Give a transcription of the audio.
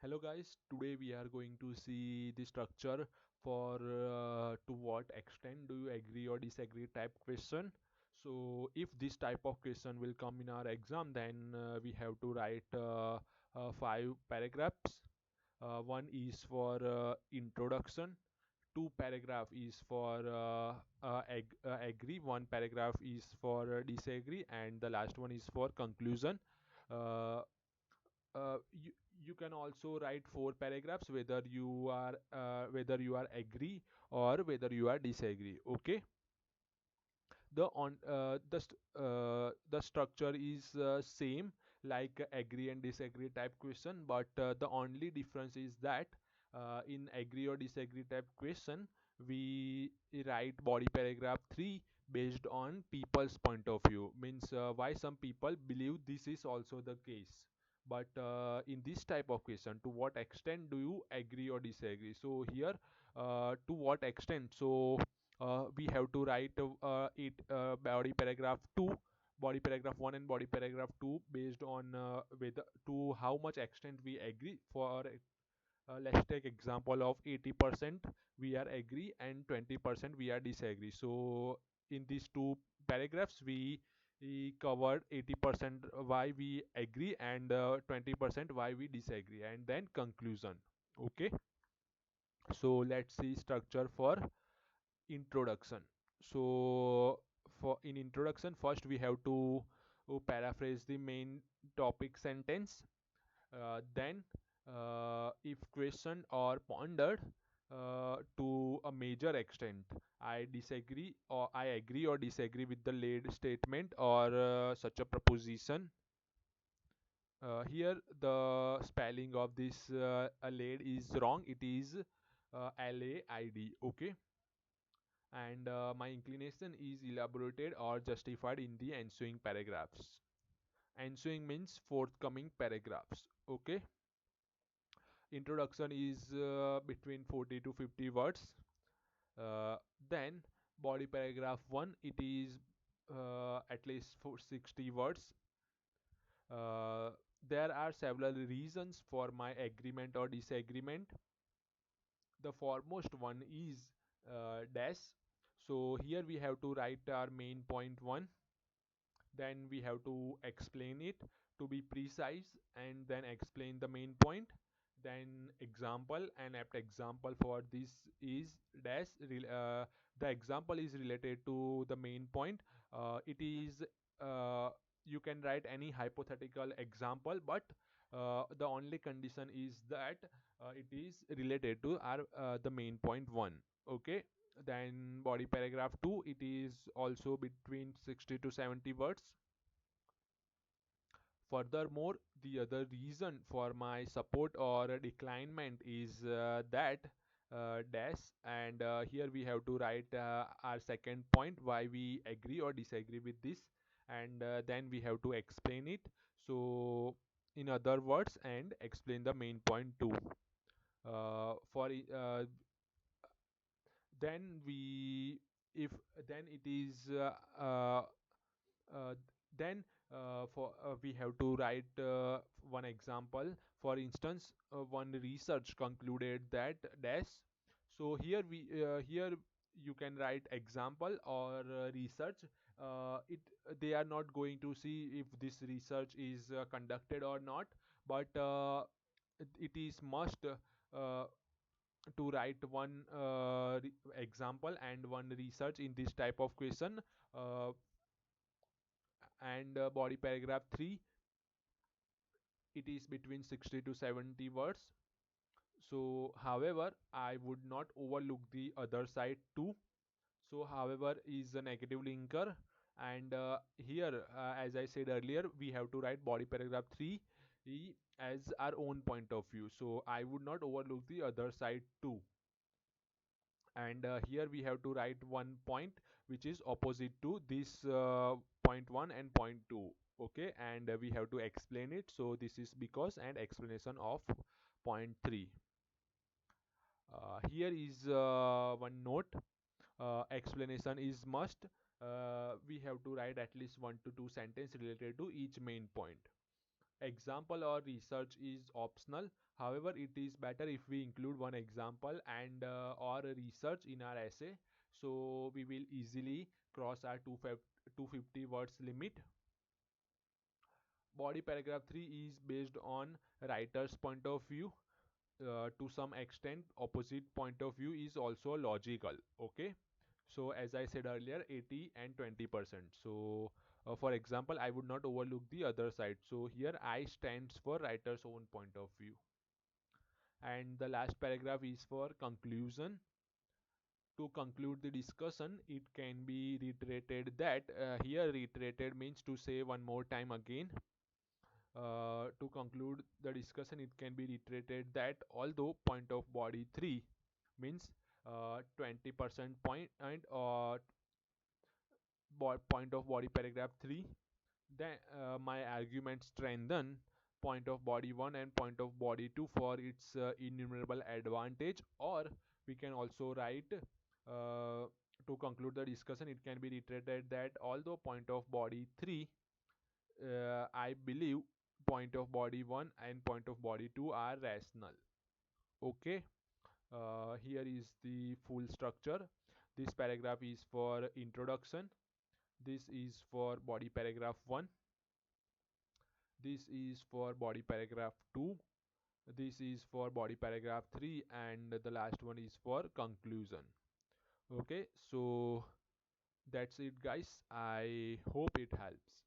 Hello guys, today we are going to see the structure for to what extent do you agree or disagree type question. So if this type of question will come in our exam, then we have to write five paragraphs. One is for introduction, two paragraph is for agree, one paragraph is for disagree, and the last one is for conclusion. Uh, you can also write four paragraphs whether you are agree or whether you are disagree. Okay, the structure is same like agree and disagree type question, but the only difference is that in agree or disagree type question we write body paragraph 3 based on people's point of view, means why some people believe this is also the case. But in this type of question, to what extent do you agree or disagree? So here, to what extent, so we have to write body paragraph 2, body paragraph 1 and body paragraph 2 based on whether to how much extent we agree. For let's take example of 80% we are agree and 20% we are disagree. So in these two paragraphs we covered 80% why we agree and 20% why we disagree, and then conclusion. Okay, so let's see structure for introduction. So for in introduction, first we have to paraphrase the main topic sentence. Then if questioned or pondered to a major extent, I disagree or I agree or disagree with the laid statement or such a proposition. Here the spelling of this laid is wrong, it is laid. Okay, and my inclination is elaborated or justified in the ensuing paragraphs. Ensuing means forthcoming paragraphs. Okay, introduction is between 40 to 50 words. uh, then body paragraph 1, it is at least for 60 words. uh, there are several reasons for my agreement or disagreement. The foremost one is dash. So here we have to write our main point 1, then we have to explain it to be precise, and then explain the main point. Then example, an apt example for this is dash. The example is related to the main point. It is you can write any hypothetical example, but the only condition is that it is related to our the main point 1. Okay, then body paragraph 2, it is also between 60 to 70 words. Furthermore, the other reason for my support or declinement is that dash, and here we have to write our second point why we agree or disagree with this, and then we have to explain it. So in other words, and explain the main point too. For then we if then it is uh, then for we have to write one example. For instance, one research concluded that dash. So here you can write example or research. It They are not going to see if this research is conducted or not, but it is must to write one example and one research in this type of question. uh, and body paragraph 3, it is between 60 to 70 words. So however, I would not overlook the other side too. So however is a negative linker, and here as I said earlier, we have to write body paragraph 3 as our own point of view, so I would not overlook the other side too. And here we have to write one point which is opposite to this point 1 and point 2. Okay, and we have to explain it, so this is because and explanation of point 3. Here is one note. Explanation is must. We have to write at least 1 to 2 sentences related to each main point. example or research is optional. However, it is better if we include one example and or a research in our essay, so we will easily cross our 250 words limit. Body paragraph 3 is based on writer's point of view. To some extent, opposite point of view is also logical. Okay, so as I said earlier, 80 and 20%. So for example, I would not overlook the other side. So here I stands for writer's own point of view. And the last paragraph is for conclusion. To conclude the discussion, it can be reiterated that here reiterated means to say one more time again. To conclude the discussion, it can be reiterated that although point of body 3 means 20% point and point of body paragraph 3, then my argument strengthen point of body 1 and point of body 2 for its innumerable advantage. Or we can also write, to conclude the discussion, it can be reiterated that although point of body 3, I believe point of body 1 and point of body 2 are rational. Okay, here is the full structure. This paragraph is for introduction. This is for body paragraph 1. This is for body paragraph 2. This is for body paragraph 3, and the last one is for conclusion. Okay, so that's it guys. I hope it helps.